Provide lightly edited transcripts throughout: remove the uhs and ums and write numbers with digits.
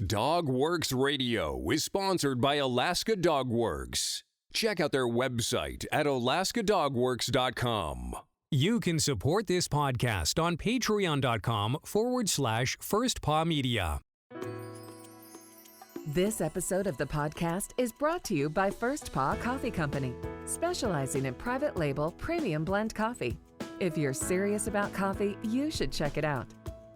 DogWorks Radio is sponsored by Alaska Dog Works. Check out their website at alaskadogworks.com. You can support this podcast on patreon.com/firstpawmedia. This episode of the podcast is brought to you by First Paw Coffee Company, specializing in private label premium blend coffee. If you're serious about coffee, you should check it out.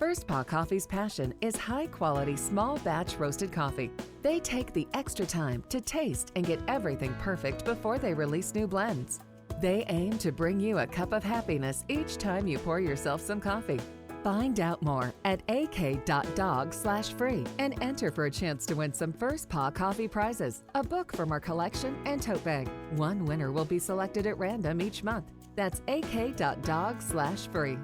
First Paw Coffee's passion is high-quality, small-batch roasted coffee. They take the extra time to taste and get everything perfect before they release new blends. They aim to bring you a cup of happiness each time you pour yourself some coffee. Find out more at ak.dog/free and enter for a chance to win some First Paw Coffee prizes, a book from our collection, and tote bag. One winner will be selected at random each month. That's ak.dog/free.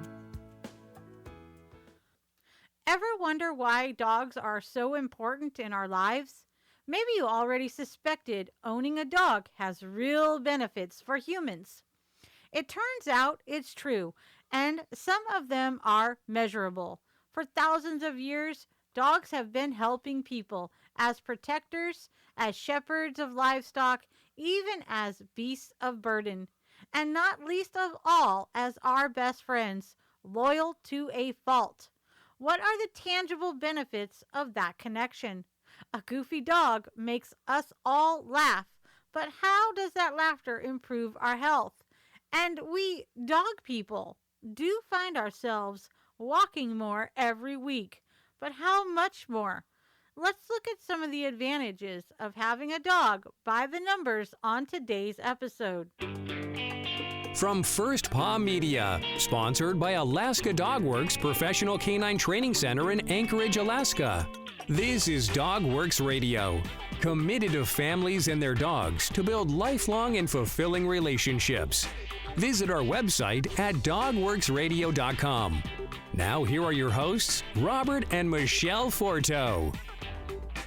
Ever wonder why dogs are so important in our lives? Maybe you already suspected owning a dog has real benefits for humans. It turns out it's true, and some of them are measurable. For thousands of years, dogs have been helping people as protectors, as shepherds of livestock, even as beasts of burden, and not least of all as our best friends, loyal to a fault. What are the tangible benefits of that connection? A goofy dog makes us all laugh, but how does that laughter improve our health? And we dog people do find ourselves walking more every week, but how much more? Let's look at some of the advantages of having a dog by the numbers on today's episode. From First Paw Media, sponsored by Alaska Dog Works Professional Canine Training Center in Anchorage, Alaska. This is DogWorks Radio, committed to families and their dogs to build lifelong and fulfilling relationships. Visit our website at dogworksradio.com. Now here are your hosts, Robert and Michele Forto.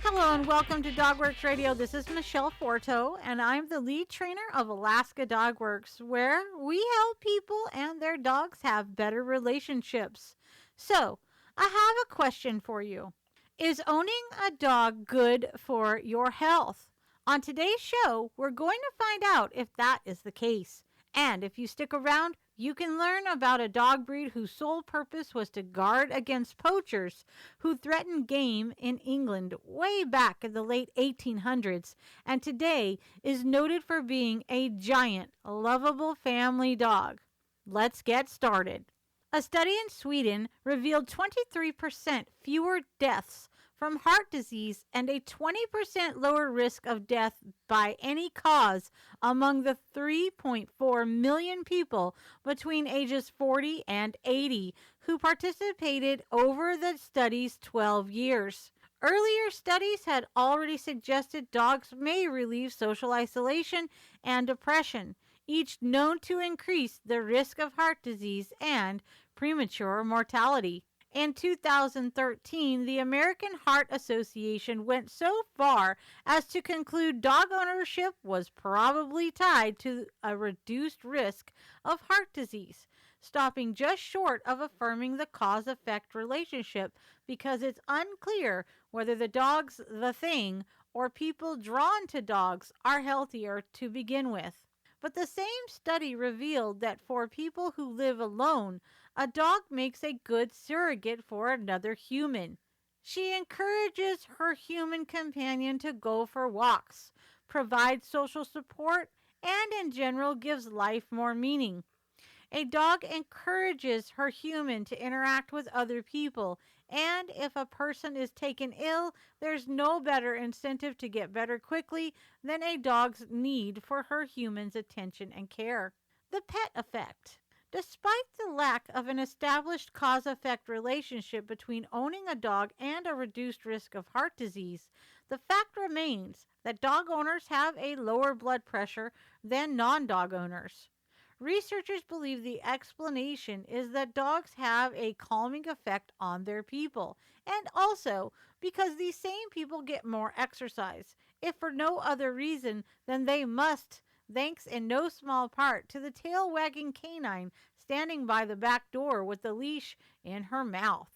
Hello and welcome to DogWorks Radio. This is Michele Forto, and I'm the lead trainer of Alaska Dog Works, where we help people and their dogs have better relationships. So, I have a question for you. Is owning a dog good for your health? On today's show, we're going to find out if that is the case. And if you stick around, you can learn about a dog breed whose sole purpose was to guard against poachers who threatened game in England way back in the late 1800s, and today is noted for being a giant, lovable family dog. Let's get started. A study in Sweden revealed 23% fewer deaths from heart disease and a 20% lower risk of death by any cause among the 3.4 million people between ages 40 and 80 who participated over the study's 12 years. Earlier studies had already suggested dogs may relieve social isolation and depression, each known to increase the risk of heart disease and premature mortality. In 2013, the American Heart Association went so far as to conclude dog ownership was probably tied to a reduced risk of heart disease, stopping just short of affirming the cause-effect relationship because it's unclear whether the dog's the thing or people drawn to dogs are healthier to begin with. But the same study revealed that for people who live alone, a dog makes a good surrogate for another human. She encourages her human companion to go for walks, provides social support, and in general gives life more meaning. A dog encourages her human to interact with other people, and if a person is taken ill, there's no better incentive to get better quickly than a dog's need for her human's attention and care. The pet effect. Despite the lack of an established cause-effect relationship between owning a dog and a reduced risk of heart disease, the fact remains that dog owners have a lower blood pressure than non-dog owners. Researchers believe the explanation is that dogs have a calming effect on their people, and also because these same people get more exercise, if for no other reason than they must, thanks in no small part to the tail-wagging canine standing by the back door with the leash in her mouth.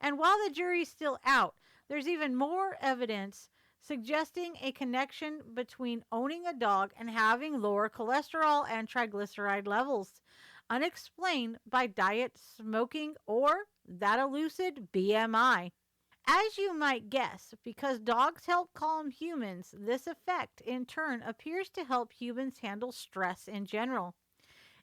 And while the jury's still out, There's even more evidence suggesting a connection between owning a dog and having lower cholesterol and triglyceride levels, unexplained by diet, smoking, or that elusive BMI. As you might guess, because dogs help calm humans, this effect in turn appears to help humans handle stress in general.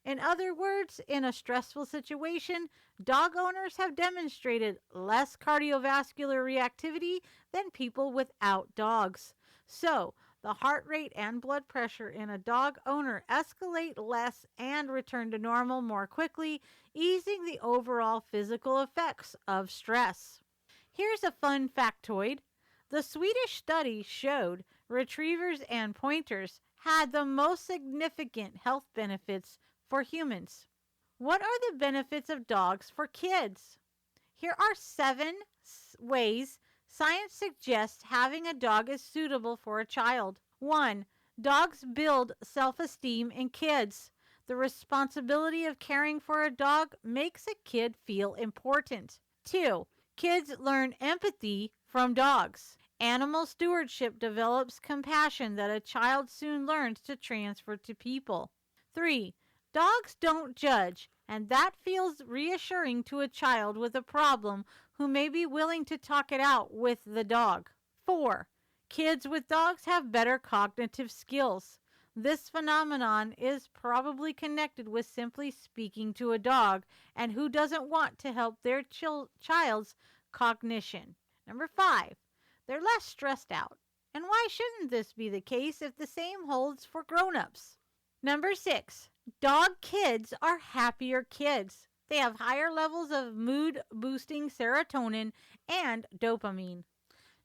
In other words, in a stressful situation, dog owners have demonstrated less cardiovascular reactivity than people without dogs. So, the heart rate and blood pressure in a dog owner escalate less and return to normal more quickly, easing the overall physical effects of stress. Here's a fun factoid. The Swedish study showed retrievers and pointers had the most significant health benefits for humans. What are the benefits of dogs for kids? Here are 7 ways science suggests having a dog is suitable for a child. 1. Dogs build self-esteem in kids. The responsibility of caring for a dog makes a kid feel important. 2. Kids learn empathy from dogs. Animal stewardship develops compassion that a child soon learns to transfer to people. 3. Dogs don't judge, and that feels reassuring to a child with a problem who may be willing to talk it out with the dog. 4. Kids with dogs have better cognitive skills. This phenomenon is probably connected with simply speaking to a dog, and who doesn't want to help their child's cognition. Number 5. They're less stressed out. And why shouldn't this be the case if the same holds for grown-ups? Number 6. Dog kids are happier kids. They have higher levels of mood-boosting serotonin and dopamine.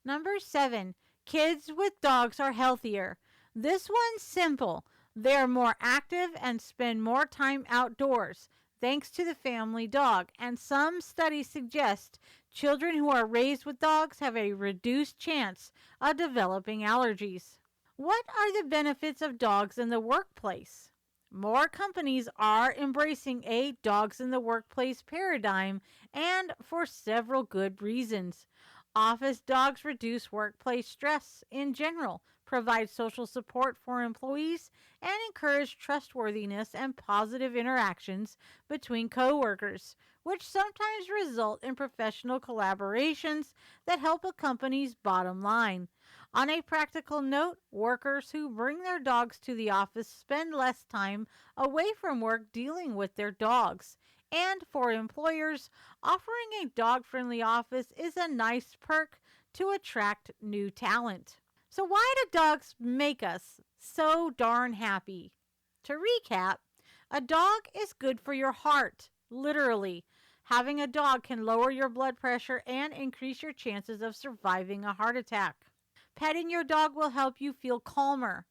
Number 7. Kids with dogs are healthier. This one's simple. They're more active and spend more time outdoors, thanks to the family dog. And some studies suggest children who are raised with dogs have a reduced chance of developing allergies. What are the benefits of dogs in the workplace? More companies are embracing a dogs in the workplace paradigm, and for several good reasons. Office dogs reduce workplace stress in general, provide social support for employees, and encourage trustworthiness and positive interactions between coworkers, which sometimes result in professional collaborations that help a company's bottom line. On a practical note, workers who bring their dogs to the office spend less time away from work dealing with their dogs. And for employers, offering a dog-friendly office is a nice perk to attract new talent. So why do dogs make us so darn happy? To recap, a dog is good for your heart, literally. Having a dog can lower your blood pressure and increase your chances of surviving a heart attack. Petting your dog will help you feel calmer.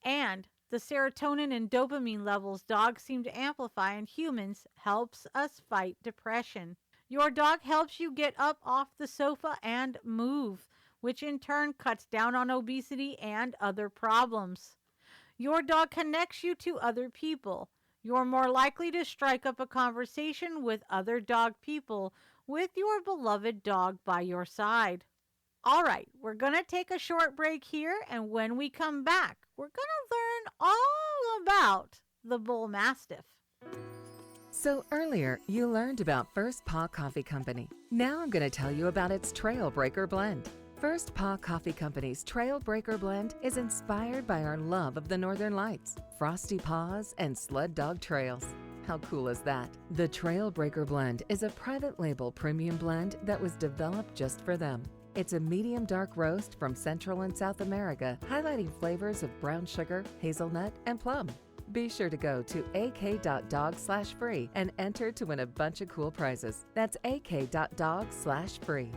And the serotonin and dopamine levels dogs seem to amplify in humans helps us fight depression. Your dog helps you get up off the sofa and move, which in turn cuts down on obesity and other problems. Your dog connects you to other people. You're more likely to strike up a conversation with other dog people with your beloved dog by your side. All right, we're going to take a short break here, and when we come back, we're going to learn all about the bull mastiff. So earlier, you learned about First Paw Coffee Company. Now I'm going to tell you about its Trailbreaker Blend. First Paw Coffee Company's Trailbreaker Blend is inspired by our love of the Northern Lights, frosty paws, and sled dog trails. How cool is that? The Trailbreaker Blend is a private label premium blend that was developed just for them. It's a medium dark roast from Central and South America, highlighting flavors of brown sugar, hazelnut, and plum. Be sure to go to ak.dog/free and enter to win a bunch of cool prizes. That's ak.dog/free.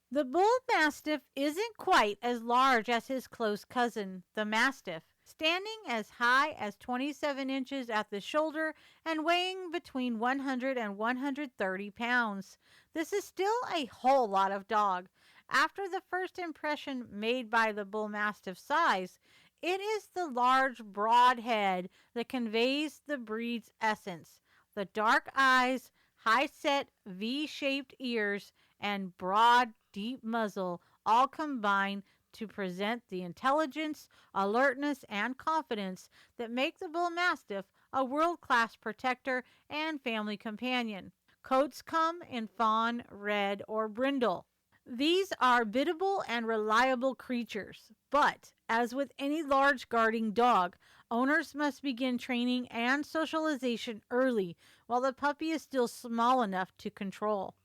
The bull mastiff isn't quite as large as his close cousin, the mastiff, standing as high as 27 inches at the shoulder and weighing between 100 and 130 pounds. This is still a whole lot of dog. After the first impression made by the bull mastiff's size, it is the large, broad head that conveys the breed's essence. The dark eyes, high-set, V-shaped ears, and broad, deep muzzle all combine to present the intelligence, alertness, and confidence that make the Bull Mastiff a world-class protector and family companion. Coats come in fawn, red, or brindle. These are biddable and reliable creatures, but as with any large guarding dog, owners must begin training and socialization early while the puppy is still small enough to control.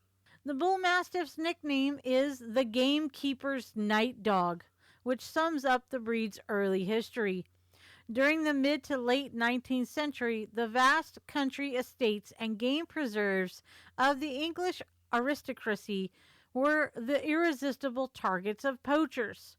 The Bull Mastiff's nickname is the Gamekeeper's Night Dog, which sums up the breed's early history. During the mid to late 19th century, the vast country estates and game preserves of the English aristocracy were the irresistible targets of poachers.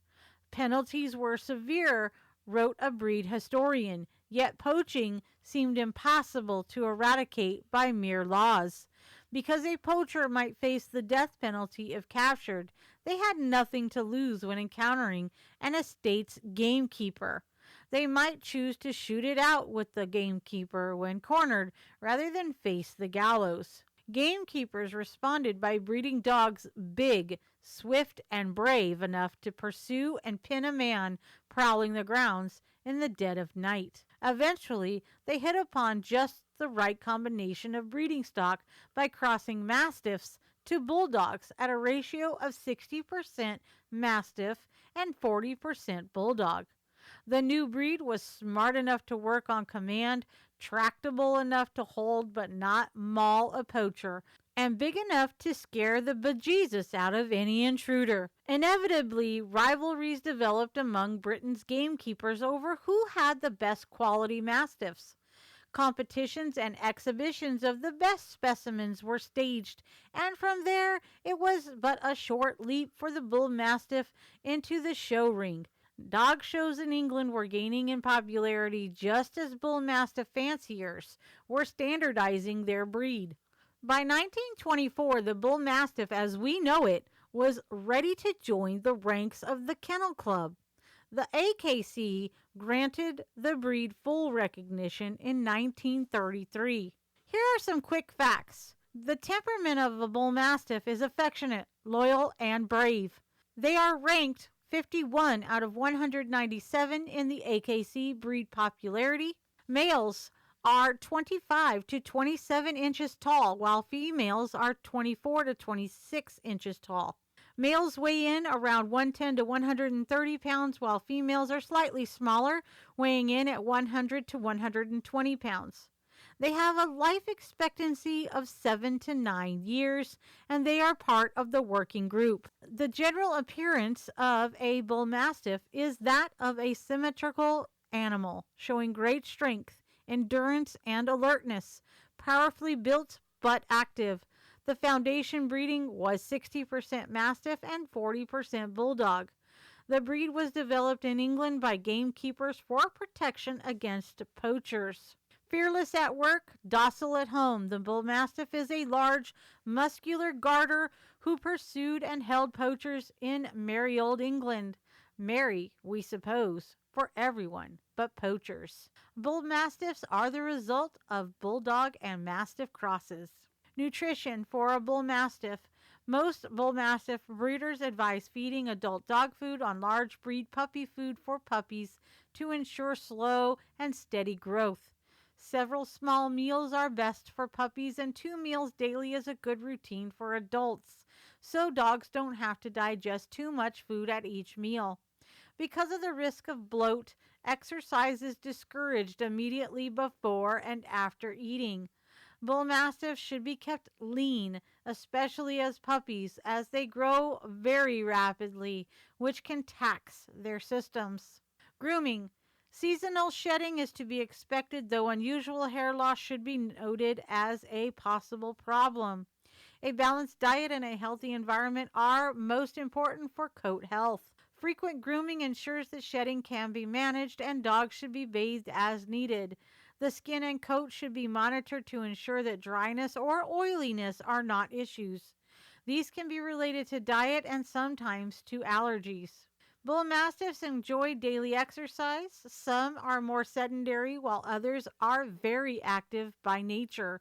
Penalties were severe, wrote a breed historian, yet poaching seemed impossible to eradicate by mere laws. Because a poacher might face the death penalty if captured, they had nothing to lose when encountering an estate's gamekeeper. They might choose to shoot it out with the gamekeeper when cornered rather than face the gallows. Gamekeepers responded by breeding dogs big, swift, and brave enough to pursue and pin a man prowling the grounds in the dead of night. Eventually, they hit upon just the right combination of breeding stock by crossing Mastiffs to Bulldogs at a ratio of 60% Mastiff and 40% Bulldog. The new breed was smart enough to work on command, tractable enough to hold but not maul a poacher, and big enough to scare the bejesus out of any intruder. Inevitably, rivalries developed among Britain's gamekeepers over who had the best quality mastiffs. Competitions and exhibitions of the best specimens were staged, and from there it was but a short leap for the Bull Mastiff into the show ring. Dog shows in England were gaining in popularity just as Bull Mastiff fanciers were standardizing their breed. By 1924, the Bull Mastiff as we know it was ready to join the ranks of the Kennel Club. The AKC granted the breed full recognition in 1933. Here are some quick facts. The temperament of a Bull Mastiff is affectionate, loyal, and brave. They are ranked 51 out of 197 in the AKC breed popularity. Males are 25 to 27 inches tall, while females are 24 to 26 inches tall. Males weigh in around 110 to 130 pounds, while females are slightly smaller, weighing in at 100 to 120 pounds. They have a life expectancy of 7 to 9 years, and they are part of the working group. The general appearance of a Bull Mastiff is that of a symmetrical animal, showing great strength, endurance, and alertness, powerfully built but active. The foundation breeding was 60% Mastiff and 40% Bulldog. The breed was developed in England by gamekeepers for protection against poachers. Fearless at work, docile at home, the Bull Mastiff is a large, muscular garter who pursued and held poachers in merry old England. Merry, we suppose, for everyone but poachers. Bull Mastiffs are the result of Bulldog and Mastiff crosses. Nutrition for a Bull Mastiff. Most Bull Mastiff breeders advise feeding adult dog food on large breed puppy food for puppies to ensure slow and steady growth. Several small meals are best for puppies, and 2 meals daily is a good routine for adults, so dogs don't have to digest too much food at each meal. Because of the risk of bloat, exercise is discouraged immediately before and after eating. Bull Mastiffs should be kept lean, especially as puppies, as they grow very rapidly, which can tax their systems. Grooming. Seasonal shedding is to be expected, though unusual hair loss should be noted as a possible problem. A balanced diet and a healthy environment are most important for coat health. Frequent grooming ensures that shedding can be managed, and dogs should be bathed as needed. The skin and coat should be monitored to ensure that dryness or oiliness are not issues. These can be related to diet and sometimes to allergies. Bull Mastiffs enjoy daily exercise. Some are more sedentary, while others are very active by nature.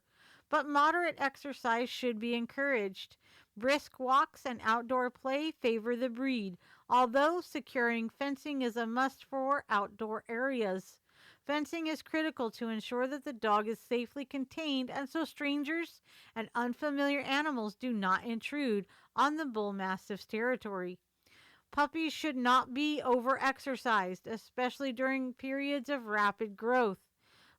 But moderate exercise should be encouraged. Brisk walks and outdoor play favor the breed, although securing fencing is a must for outdoor areas. Fencing is critical to ensure that the dog is safely contained and so strangers and unfamiliar animals do not intrude on the Bull Mastiff's territory. Puppies should not be overexercised, especially during periods of rapid growth.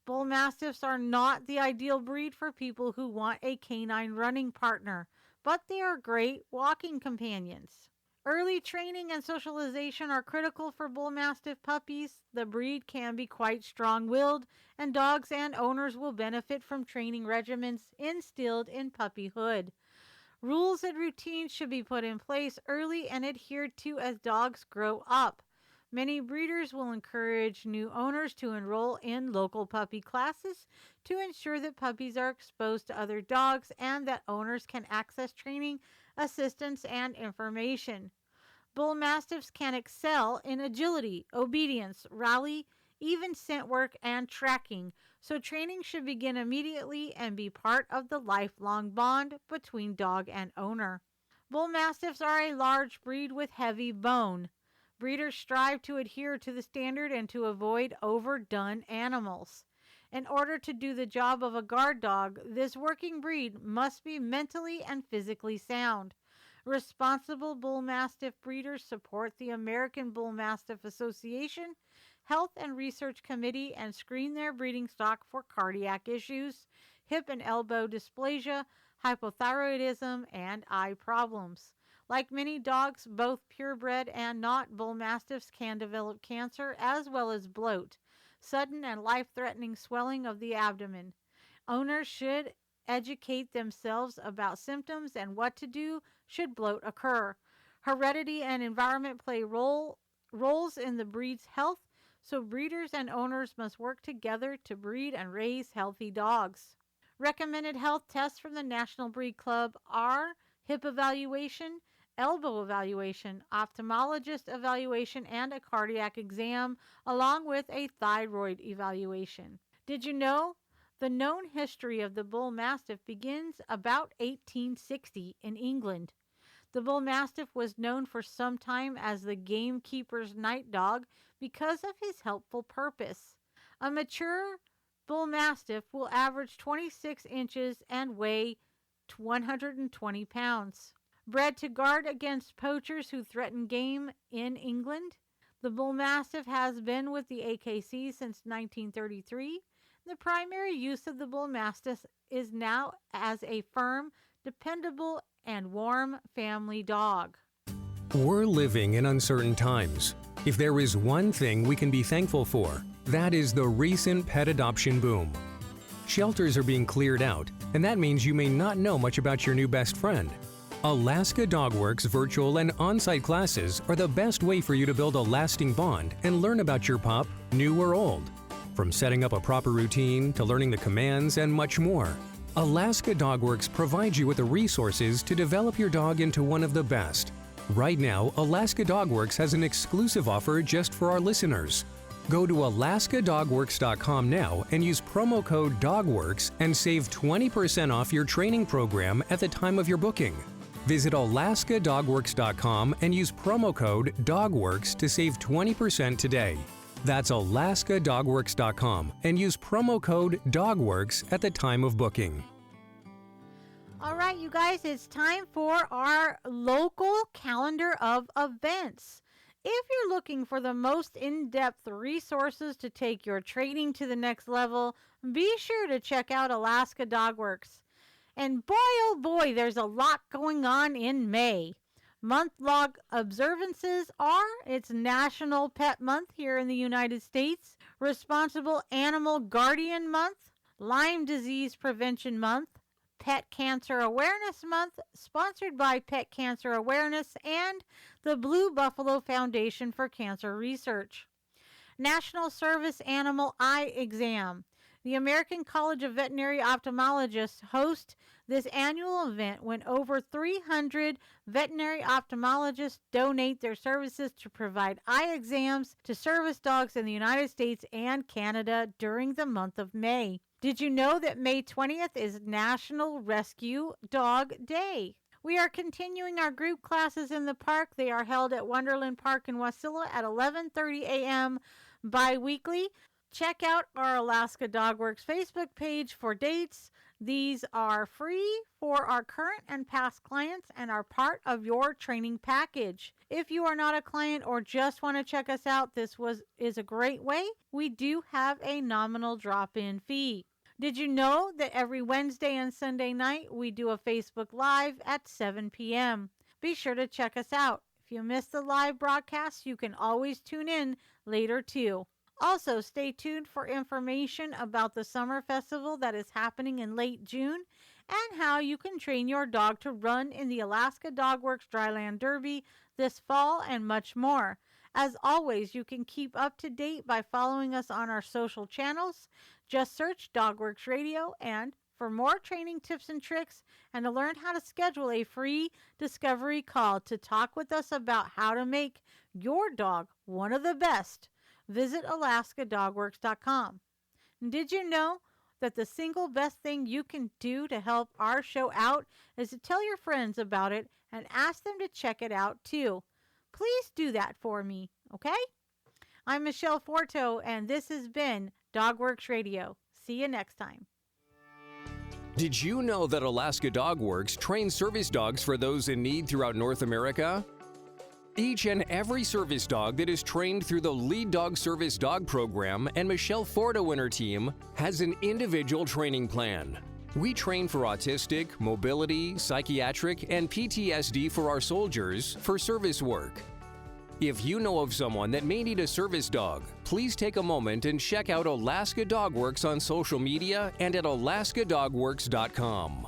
Bull Mastiffs are not the ideal breed for people who want a canine running partner, but they are great walking companions. Early training and socialization are critical for Bull Mastiff puppies. The breed can be quite strong-willed, and dogs and owners will benefit from training regimens instilled in puppyhood. Rules and routines should be put in place early and adhered to as dogs grow up. Many breeders will encourage new owners to enroll in local puppy classes to ensure that puppies are exposed to other dogs and that owners can access training, assistance, and information. Bull Mastiffs can excel in agility, obedience, rally, even scent work, and tracking, so training should begin immediately and be part of the lifelong bond between dog and owner. Bull Mastiffs are a large breed with heavy bone. Breeders strive to adhere to the standard and to avoid overdone animals. In order to do the job of a guard dog, this working breed must be mentally and physically sound. Responsible Bull Mastiff breeders support the American Bull Mastiff Association, Health and Research Committee, and screen their breeding stock for cardiac issues, hip and elbow dysplasia, hypothyroidism, and eye problems. Like many dogs, both purebred and not Bull Mastiffs can develop cancer as well as bloat, sudden and life-threatening swelling of the abdomen. Owners should educate themselves about symptoms and what to do should bloat occur. Heredity and environment play roles in the breed's health, so breeders and owners must work together to breed and raise healthy dogs. Recommended health tests from the National Breed Club are hip evaluation, elbow evaluation, ophthalmologist evaluation, and a cardiac exam, along with a thyroid evaluation. Did you know? The known history of the Bull Mastiff begins about 1860 in England. The Bull Mastiff was known for some time as the gamekeeper's night dog because of his helpful purpose. A mature Bull Mastiff will average 26 inches and weigh 120 pounds. Bred to guard against poachers who threaten game in England, the Bull Mastiff has been with the AKC since 1933. The primary use of the Bull Mastiff is now as a firm, dependable, and warm family dog. We're living in uncertain times. If there is one thing we can be thankful for, that is the recent pet adoption boom. Shelters are being cleared out, and that means you may not know much about your new best friend. Alaska Dogworks virtual and on-site classes are the best way for you to build a lasting bond and learn about your pup, new or old. From setting up a proper routine to learning the commands and much more, Alaska Dogworks provides you with the resources to develop your dog into one of the best. Right now, Alaska Dogworks has an exclusive offer just for our listeners. Go to alaskadogworks.com now and use promo code DOGWORKS and save 20% off your training program at the time of your booking. Visit alaskadogworks.com and use promo code DOGWORKS to save 20% today. That's alaskadogworks.com and use promo code DOGWORKS at the time of booking. All right, you guys, it's time for our local calendar of events. If you're looking for the most in-depth resources to take your training to the next level, be sure to check out Alaska Dogworks. And boy, oh boy, there's a lot going on in May. Month-long observances are, it's National Pet Month here in the United States, Responsible Animal Guardian Month, Lyme Disease Prevention Month, Pet Cancer Awareness Month, sponsored by Pet Cancer Awareness and the Blue Buffalo Foundation for Cancer Research. National Service Animal Eye Exam. The American College of Veterinary Ophthalmologists host this annual event when over 300 veterinary ophthalmologists donate their services to provide eye exams to service dogs in the United States and Canada during the month of May. Did you know that May 20th is National Rescue Dog Day? We are continuing our group classes in the park. They are held at Wonderland Park in Wasilla at 11:30 a.m. bi-weekly. Check out our Alaska Dog Works Facebook page for dates. These are free for our current and past clients and are part of your training package. If you are not a client or just want to check us out, this is a great way. We do have a nominal drop-in fee. Did you know that every Wednesday and Sunday night we do a Facebook Live at 7 p.m.? Be sure to check us out. If you miss the live broadcast, you can always tune in later too. Also, stay tuned for information about the summer festival that is happening in late June and how you can train your dog to run in the Alaska Dog Works Dryland Derby this fall and much more. As always, you can keep up to date by following us on our social channels. Just search DogWorks Radio, and for more training tips and tricks and to learn how to schedule a free discovery call to talk with us about how to make your dog one of the best, visit alaskadogworks.com. Did you know that the single best thing you can do to help our show out is to tell your friends about it and ask them to check it out too? Please do that for me, okay? I'm Michele Forto, and this has been DogWorks Radio. See you next time. Did you know that Alaska Dog Works trains service dogs for those in need throughout North America? Each and every service dog that is trained through the Lead Dog Service Dog Program and Michele Forto and her team has an individual training plan. We train for autistic, mobility, psychiatric, and PTSD for our soldiers for service work. If you know of someone that may need a service dog, please take a moment and check out Alaska Dog Works on social media and at alaskadogworks.com.